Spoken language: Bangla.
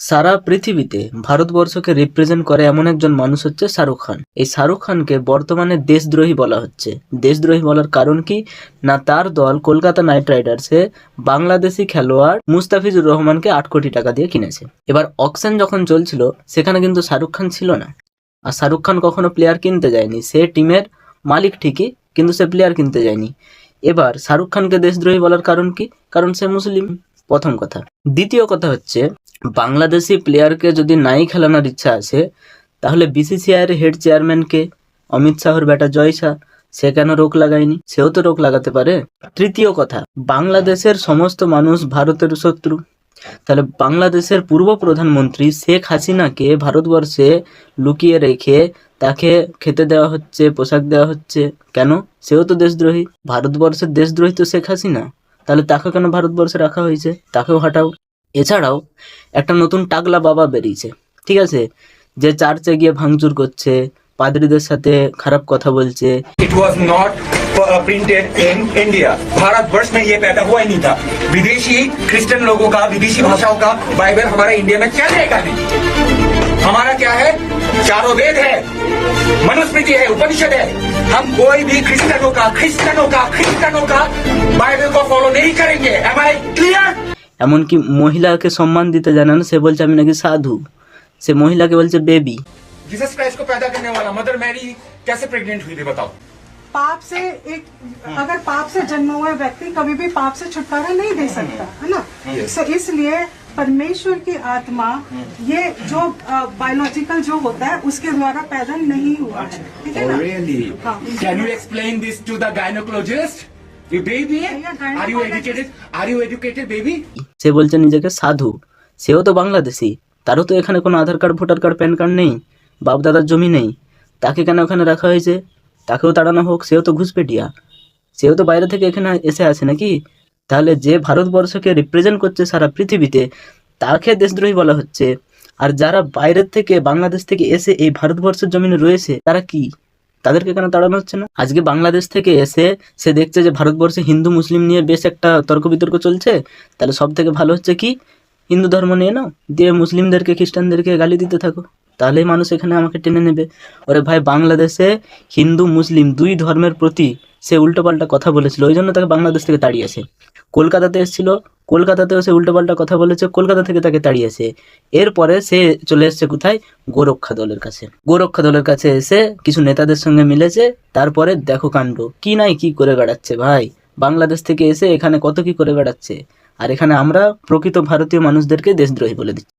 সারা পৃথিবীতে ভারতবর্ষকে রিপ্রেজেন্ট করে এমন একজন মানুষ হচ্ছে শাহরুখ খান। এই শাহরুখ খানকে বর্তমানে দেশদ্রোহী বলা হচ্ছে। দেশদ্রোহী বলার কারণ কি না, তার দল কলকাতা নাইট রাইডার্সে বাংলাদেশি খেলোয়াড় মুস্তাফিজুর রহমানকে 8 কোটি টাকা দিয়ে কিনেছে। এবার অকশন যখন চলছিল সেখানে কিন্তু শাহরুখ খান ছিল না। আর শাহরুখ খান কখনো প্লেয়ার কিনতে যায়নি, সে টিমের মালিক ঠিকই, কিন্তু সে প্লেয়ার কিনতে যায়নি। এবার শাহরুখ খানকে দেশদ্রোহী বলার কারণ কি, কারণ সে মুসলিম, প্রথম কথা। দ্বিতীয় কথা হচ্ছে, বাংলাদেশি প্লেয়ারকে যদি নাই খেলানোর ইচ্ছা আছে তাহলে বিসিসিআই এর হেড চেয়ারম্যানকে, অমিত শাহর বেটা জয় শাহ, সে কেন রোক লাগায়নি? সেও তো রোক লাগাতে পারে। তৃতীয় কথা, বাংলাদেশের সমস্ত মানুষ ভারতের শত্রু, তাহলে বাংলাদেশের পূর্ব প্রধানমন্ত্রী শেখ হাসিনাকে ভারতবর্ষে লুকিয়ে রেখে তাকে খেতে দেওয়া হচ্ছে, পোশাক দেওয়া হচ্ছে, কেন? সেও তো দেশদ্রোহী। ভারতবর্ষের দেশদ্রোহী তো শেখ হাসিনা, তাহলে তাকে কেন ভারতবর্ষে রাখা হয়েছে? তাকেও হটাও। এছাড়াও একটা নতুন টাকলা বাবা বেরিয়েছে, ঠিক আছে, যে চার্চে গিয়ে ভাঙচুর করছে, পাদ্রীদের সাথে খারাপ কথা বলছে। It was not printed in India. Bharatvarsh में ये पैदा हुआ ही नहीं था। विदेशी क्रिश्चियन लोगों का, विदेशी भाषाओं का बाइबल हमारे इंडिया में चलेगा नहीं। हमारा क्या है? चारों वेद है, मनुस्मृति है, उपनिषद है। हम कोई भी क्रिश्चियनों का बाइबल को फॉलो नहीं करेंगे। Am I clear? এমনকি মহিলাকে সম্মান দিতে জানে না, সে বলছে আমি নাকি সাধু, সে মহিলাকে বলছে বেবি। जीसस क्राइस्ट को पैदा करने वाला मदर मैरी कैसे प्रेग्नेंट हुई थी बताओ? पाप से अगर पाप से जन्मा हुआ व्यक्ति कभी भी पाप से छुटकारा नहीं दे सकता, है ना? तो इसलिए परमेश्वर की आत्मा ये जो बायोलॉजिकल जो होता है उसके द्वारा पैदा नहीं हुआ है, ठीक है ना? Really? हाँ। Can you explain this to the gynecologist? You baby? Are you educated? Are you educated, baby? সে বলছে নিজেকে সাধু, সেও তো বাংলাদেশি, তারও তো এখানে কোনো Aadhaar card, voter card, PAN card নেই, বাপ দাদার জমি নেই, তাকে কেন ওখানে রাখা হয়েছে? তাকেও তাড়ানো হোক, সেও তো ঘুষপেটিয়া, সেও তো বাইরে থেকে এখানে এসে আছে নাকি? তাহলে যে ভারতবর্ষকে রিপ্রেজেন্ট করছে সারা পৃথিবীতে, তাকে দেশদ্রোহী বলা হচ্ছে। আর যারা বাইরের থেকে, বাংলাদেশ থেকে এসে এই ভারতবর্ষের জমিনে রয়েছে, তারা কি, তাদেরকে কেন তাড়ানো হচ্ছে না? আজকে বাংলাদেশ থেকে এসে সে দেখছে যে ভারতবর্ষে হিন্দু মুসলিম নিয়ে বেশ একটা তর্ক বিতর্ক চলছে, তাহলে সব থেকে ভালো হচ্ছে কি, হিন্দু ধর্ম নিয়ে নাও, দিয়ে মুসলিমদেরকে, খ্রিস্টানদেরকে গালি দিতে থাকো, তাহলেই মানুষ এখানে আমাকে টেনে নেবে। ওরে ভাই, বাংলাদেশে হিন্দু মুসলিম দুই ধর্মের প্রতি সে উল্টোপাল্টা কথা বলেছিল, ওই জন্য তাকে বাংলাদেশ থেকে তাড়িয়েছে। কলকাতাতে এসেছিল, কলকাতাতেও সে উল্টোপাল্টা কথা বলেছে, কলকাতা থেকে তাকে তাড়িয়েছে। এরপরে সে চলে এসছে কোথায়? গোরক্ষা দলের কাছে। গোরক্ষা দলের কাছে এসে কিছু নেতাদের সঙ্গে মিলেছে, তারপরে দেখো কাণ্ড, কি নাই কি করে বেড়াচ্ছে ভাই। বাংলাদেশ থেকে এসে এখানে কত কি করে বেড়াচ্ছে, আর এখানে আমরা প্রকৃত ভারতীয় মানুষদেরকে দেশদ্রোহী বলে দিচ্ছি।